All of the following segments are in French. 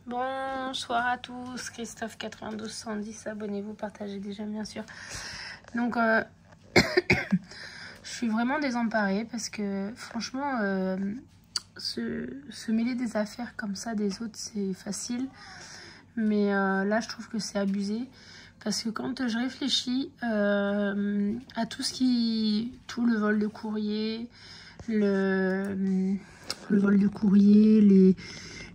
Bonsoir à tous, Christophe 9210, abonnez-vous, partagez déjà bien sûr. Donc je suis vraiment désemparée parce que franchement se mêler des affaires comme ça des autres c'est facile, mais là je trouve que c'est abusé parce que quand je réfléchis à tout le vol de courrier, le vol de courrier,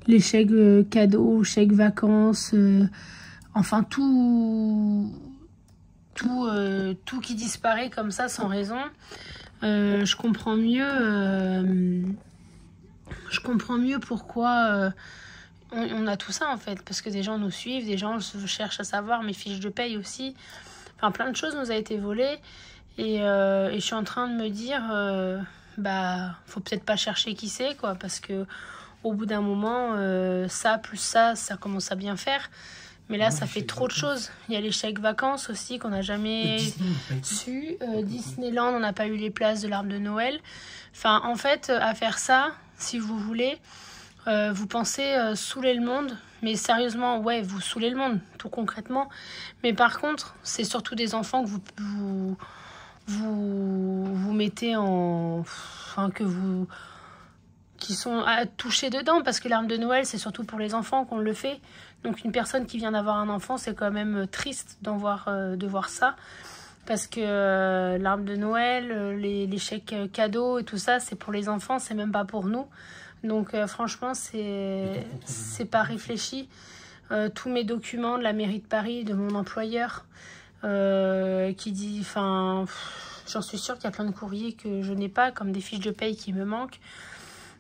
les chèques cadeaux, chèques vacances, enfin tout qui disparaît comme ça sans raison. Je comprends mieux pourquoi on a tout ça en fait, parce que des gens nous suivent, des gens cherchent à savoir mes fiches de paye aussi. Enfin plein de choses nous a été volées et je suis en train de me dire faut peut-être pas chercher qui c'est quoi, parce que au bout d'un moment, ça plus ça commence à bien faire. Mais là, ça fait trop de choses. Il y a les chèques vacances aussi qu'on n'a jamais su. Disneyland, on n'a pas eu les places de l'arbre de Noël. Enfin, en fait, à faire ça, si vous voulez, vous pensez saouler le monde. Mais sérieusement, ouais, vous saoulez le monde, tout concrètement. Mais par contre, c'est surtout des enfants que vous mettez en... Enfin, qui sont touchés dedans, parce que l'arbre de Noël, c'est surtout pour les enfants qu'on le fait. Donc une personne qui vient d'avoir un enfant, c'est quand même triste de voir ça. Parce que l'arbre de Noël, les chèques cadeaux et tout ça, c'est pour les enfants, c'est même pas pour nous. Donc franchement, c'est pas réfléchi. Tous mes documents de la mairie de Paris, de mon employeur, qui dit... Enfin, j'en suis sûre qu'il y a plein de courriers que je n'ai pas, comme des fiches de paye qui me manquent.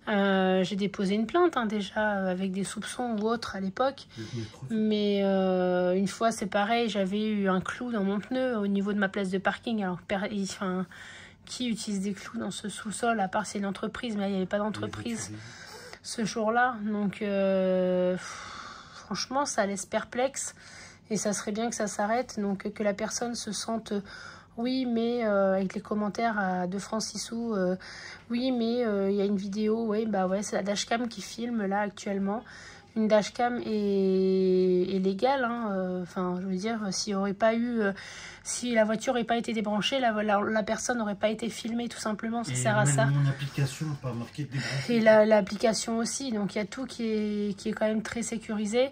J'ai déposé une plainte déjà avec des soupçons ou autres à l'époque, mais une fois c'est pareil, j'avais eu un clou dans mon pneu au niveau de ma place de parking. Alors qui utilise des clous dans ce sous-sol à part c'est une entreprise, mais il n'y avait pas d'entreprise ce jour-là, donc franchement ça laisse perplexe et ça serait bien que ça s'arrête, donc que la personne se sente... Oui, mais avec les commentaires de Francissou, oui, mais il y a une vidéo, ouais, c'est la dashcam qui filme là actuellement. Une dashcam est légale, hein, enfin, je veux dire, si la voiture n'aurait pas été débranchée, la personne n'aurait pas été filmée, tout simplement, ça sert à ça. Mon application n'a pas marqué débranchée. Et l'application aussi, donc il y a tout qui est quand même très sécurisé.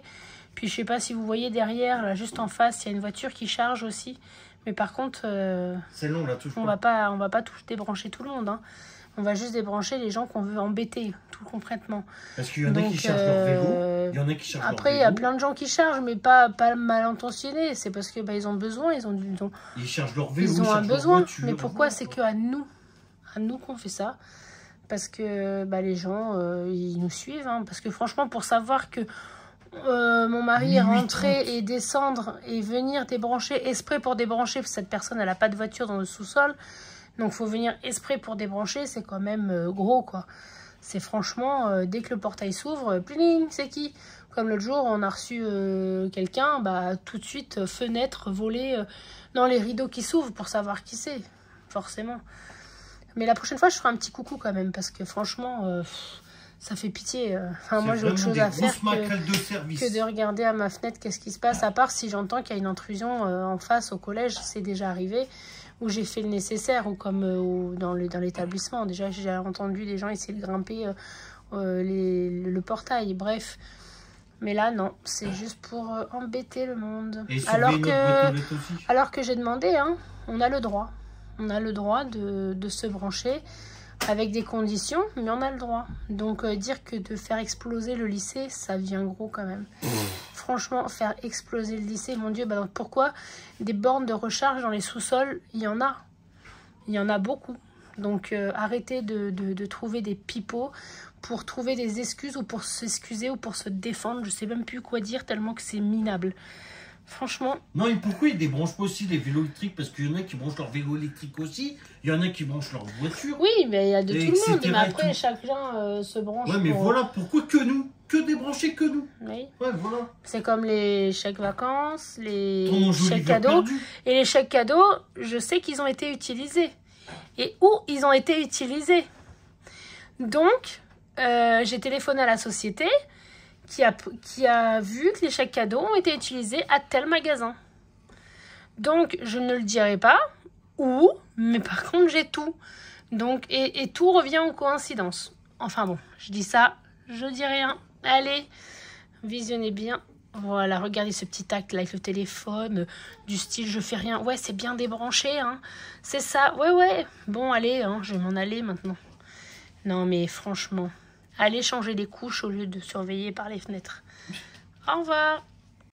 Puis je sais pas si vous voyez derrière, là, juste en face, il y a une voiture qui charge aussi. Mais par contre, on va pas débrancher tout le monde. Hein. On va juste débrancher les gens qu'on veut embêter, tout concrètement. Parce qu'il y en a qui chargent leur vélo, il y en a qui chargent après, il y a plein de gens qui chargent, mais pas mal intentionnés. C'est parce que ils ont besoin, ils chargent leur vélo, ils ont un besoin. Voiture, mais pourquoi c'est que à nous qu'on fait ça? Parce que les gens, ils nous suivent. Hein. Parce que franchement, pour savoir que mon mari est rentré et descendre et venir débrancher exprès pour débrancher, parce que cette personne elle n'a pas de voiture dans le sous-sol, donc faut venir exprès pour débrancher, c'est quand même gros quoi. C'est franchement, dès que le portail s'ouvre, pling, c'est qui? Comme l'autre jour on a reçu quelqu'un, tout de suite fenêtre volée dans les rideaux qui s'ouvrent pour savoir qui c'est, forcément. Mais la prochaine fois je ferai un petit coucou quand même, parce que franchement... ça fait pitié. Enfin, moi, j'ai autre chose à faire que de regarder à ma fenêtre qu'est-ce qui se passe. À part si j'entends qu'il y a une intrusion en face au collège, c'est déjà arrivé, où j'ai fait le nécessaire, ou comme dans l'établissement. Déjà, j'ai entendu des gens essayer de grimper le portail. Bref. Mais là, non. C'est juste pour embêter le monde. Alors que j'ai demandé, hein, on a le droit. On a le droit de se brancher. Avec des conditions, mais on a le droit. Donc dire que de faire exploser le lycée, ça vient gros quand même. Franchement, faire exploser le lycée, mon Dieu, donc pourquoi des bornes de recharge dans les sous-sols? Il y en a. Il y en a beaucoup. Donc arrêtez de trouver des pipeaux pour trouver des excuses ou pour s'excuser ou pour se défendre. Je sais même plus quoi dire tellement que c'est minable. Franchement. Non, et pourquoi ils débranchent pas aussi les vélos électriques? Parce qu'il y en a qui branchent leur vélo électrique aussi. Il y en a qui branchent leur voiture. Oui, mais il y a de tout le monde. Mais après, chacun se branche. Ouais, mais voilà, pourquoi que nous? Que débrancher que nous? Oui. Ouais, voilà. C'est comme les chèques vacances, les chèques cadeaux. Et les chèques cadeaux, je sais qu'ils ont été utilisés. Et où ils ont été utilisés. Donc, j'ai téléphoné à la société qui a vu que les chèques cadeaux ont été utilisés à tel magasin. Donc, je ne le dirai pas où, mais par contre, j'ai tout. Donc, et tout revient aux coïncidences. Enfin bon, je dis ça, je dis rien. Allez, visionnez bien. Voilà, regardez ce petit acte là avec le téléphone, du style je fais rien. Ouais, c'est bien débranché, hein. C'est ça, ouais. Bon, allez, hein, je vais m'en aller maintenant. Non, mais franchement, allez changer les couches au lieu de surveiller par les fenêtres. Au revoir.